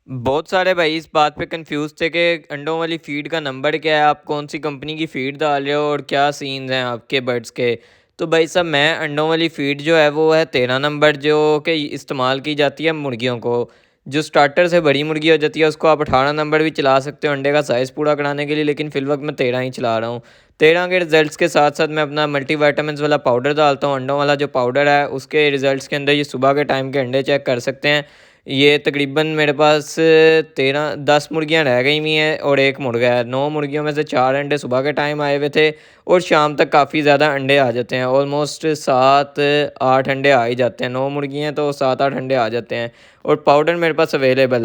बहुत सारे भाई इस बात पे कंफ्यूज थे कि अंडों वाली फीड का नंबर क्या है, आप कौन सी कंपनी की फीड डाल रहे हो और क्या सीन्स हैं आपके बर्ड्स के। तो भाई साहब मैं अंडों वाली फीड जो है वो है 13 नंबर, जो कि इस्तेमाल की जाती है मुर्गियों को। जो स्टार्टर से बड़ी मुर्गी हो जाती है उसको आप 18 नंबर भी चला सकते हो अंडे का साइज़ पूरा कराने के लिए, लेकिन फिलवक्त मैं 13 ही चला रहा हूँ। 13 के रिजल्ट्स के साथ साथ मैं अपना मल्टीवाइटामिन वाला पाउडर डालता हूँ। अंडों वाला जो पाउडर है उसके रिजल्ट्स के अंदर ये सुबह के टाइम के अंडे चेक कर सकते हैं। ये तकरीबन मेरे पास 10 मुर्गियाँ रह गई हुई हैं और एक मुर्गा है। 9 मुर्गियों में से 4 अंडे सुबह के टाइम आए हुए थे और शाम तक काफ़ी ज़्यादा अंडे आ जाते हैं। ऑलमोस्ट 7-8 अंडे आ ही जाते हैं। 9 मुर्गियाँ तो 7-8 अंडे आ जाते हैं और पाउडर मेरे पास अवेलेबल है।